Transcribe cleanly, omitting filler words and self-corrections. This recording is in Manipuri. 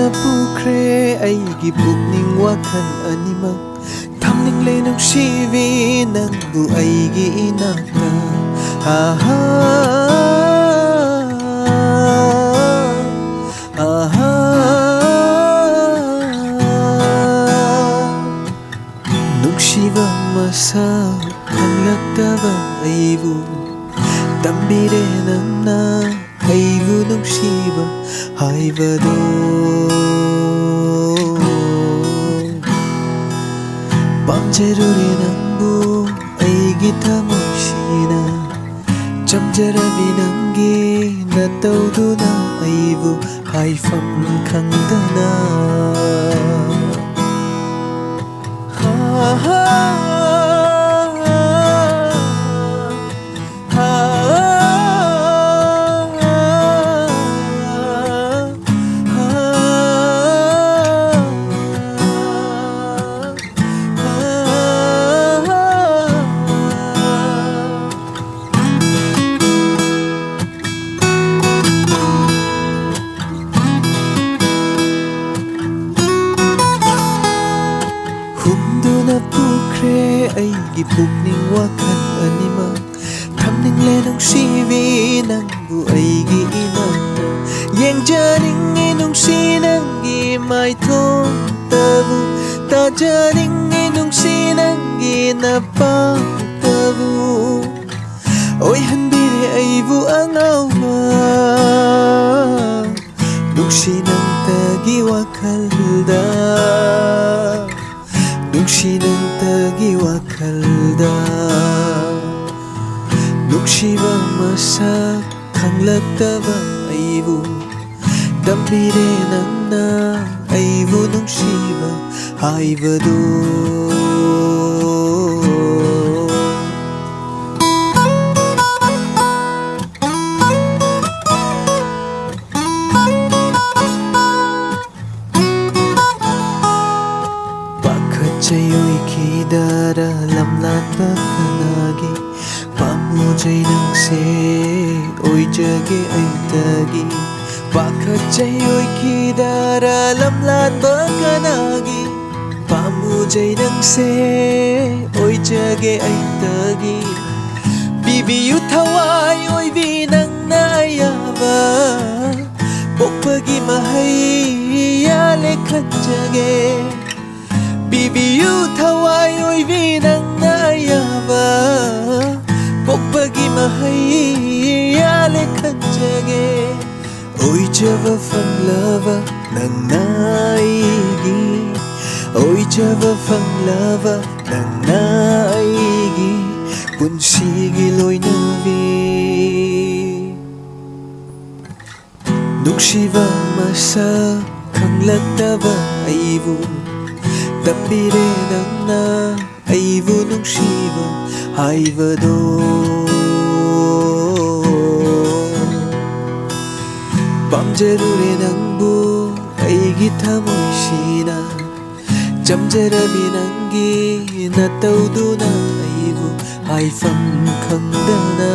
ꯍꯨꯝꯗꯨꯅ ꯄꯨꯈ꯭ꯔꯦ ꯑꯩꯒꯤ ꯄꯨꯛꯅꯤꯡ ꯋꯥꯈꯜ ꯑꯅꯤꯃꯛ ꯊꯝꯅꯤꯡꯂꯦ ꯅꯨꯡꯁꯤꯕꯤ ꯅꯪꯕꯨ ꯑꯩꯒꯤ ꯏꯅꯥꯛꯇ ꯑꯍꯥ ꯑꯍꯥ ꯅꯨꯡꯁꯤꯕ ꯃꯁꯛ ꯈꯪꯂꯛꯇꯕ ꯑꯩꯕꯨ ꯇꯝꯕꯤꯔꯦ ꯅꯪꯅ ꯑꯩꯕꯨ ꯅꯨꯡꯁꯤꯕ ꯍꯥꯏꯕꯗꯣ ꯄꯥꯝꯖꯔꯨꯔꯦ ꯅꯪꯕꯨ ꯑꯩꯒꯤ ꯊꯃꯣꯏꯁꯤꯅ ꯆꯝꯖꯔꯕꯤ ꯅꯪꯒꯤ ꯅꯇꯧꯗꯨꯅ ꯑꯩꯕꯨ ꯍꯥꯏꯐꯝ ꯈꯪꯗꯅ ꯍꯨꯝꯗꯨꯅ ꯄꯨꯈ꯭ꯔꯦ ꯑꯩꯒꯤ ꯄꯨꯛꯅꯤꯡ ꯋꯥꯈꯜ ꯑꯅꯤꯃꯛ ꯊꯝꯅꯤꯡꯂꯦ ꯅꯨꯡꯁꯤꯕꯤ ꯅꯪꯕꯨ ꯑꯩꯒꯤ ꯏꯅꯥꯛꯇ ꯌꯦꯡꯖꯅꯤꯡꯉꯤ ꯅꯨꯡꯁꯤ ꯅꯪꯒꯤ ꯃꯥꯏꯊꯣꯡꯇꯕꯨ ꯇꯥꯖꯅꯤꯡꯉꯤ ꯅꯨꯡꯁꯤ ꯅꯪꯒꯤ ꯅꯄꯥꯛꯇꯕꯨ ꯑꯣꯏꯍꯟꯕꯤꯔꯦ ꯑꯩꯕꯨ ꯑꯉꯥꯎꯕ ꯅꯨꯡꯁꯤ ꯅꯪꯇꯒꯤ ꯋꯥꯈꯜꯗ ꯅꯨꯡꯁꯤ ꯅꯪꯇꯒꯤ ꯋꯥꯈꯜꯗ ꯅꯨꯡꯁꯤꯕ ꯃꯁꯛ ꯈꯪꯂꯛꯇꯕ ꯑꯩꯕꯨ ꯇꯝꯕꯤꯔꯦ ꯅꯪꯅ ꯑꯩꯕꯨ ꯅꯨꯡꯁꯤꯕ ꯍꯥꯏꯕꯗꯨ ꯆꯌꯣꯏꯈꯤꯗꯔ ꯂꯝꯂꯥꯟꯕ ꯀꯅꯥꯒꯤ ꯄꯥꯝꯃꯨꯖꯩ ꯅꯪꯁꯦ ꯑꯣꯏꯖꯒꯦ ꯑꯩꯇꯒꯤ ꯄꯥꯈꯠꯆꯩ ꯑꯣꯏꯈꯤꯗꯔ ꯂꯝꯂꯥꯟꯕ ꯀꯅꯥꯒꯤ ꯄꯥꯝꯃꯨꯖꯩ ꯅꯪꯁꯦ ꯑꯣꯏꯖꯒꯦ ꯑꯩꯇꯒꯤ ꯄꯤꯕꯤꯌꯨ ꯊꯋꯥꯏ ꯑꯣꯏꯕꯤ ꯅꯪꯅ ꯑꯌꯥꯕ ꯄꯣꯛꯄꯒꯤ ꯃꯍꯩ ꯌꯥꯜꯂꯦ ꯈꯟꯖꯒꯦ ꯄꯤꯕꯤꯌꯨ ꯊꯋꯥꯏ ꯑꯣꯏꯕꯤ ꯅꯪꯅ ꯑꯌꯥꯕ ꯄꯣꯛꯄꯒꯤ ꯃꯍꯩ ꯌꯥꯜꯂꯦ ꯈꯟꯖꯒꯦ ꯑꯣꯏꯖꯕ ꯐꯪꯂꯕ ꯅꯪꯅ ꯑꯩꯒꯤ ꯑꯣꯏꯖꯕ ꯐꯪꯂꯕ ꯅꯪꯅ ꯑꯩꯒꯤ ꯄꯨꯟꯁꯤꯒꯤ ꯂꯣꯏꯅꯕꯤ ꯅꯨꯡꯁꯤꯕ ꯃꯁꯛ ꯈꯪꯂꯛꯇꯕ ꯑꯩꯕꯨ ꯇꯝꯕꯤꯔꯦ ꯅꯪꯅ ꯑꯩꯕꯨ ꯅꯨꯡꯁꯤꯕ ꯍꯥꯏꯕꯗꯣ ꯄꯥꯝꯖꯔꯨꯔꯦ ꯅꯪꯕꯨ ꯑꯩꯒꯤ ꯊꯃꯣꯏꯁꯤꯅ ꯆꯝꯖꯔꯕꯤ ꯅꯪꯒꯤ ꯅꯇꯧꯗꯨꯅ ꯑꯩꯕꯨ ꯍꯥꯏꯐꯝ ꯈꯪꯗꯅ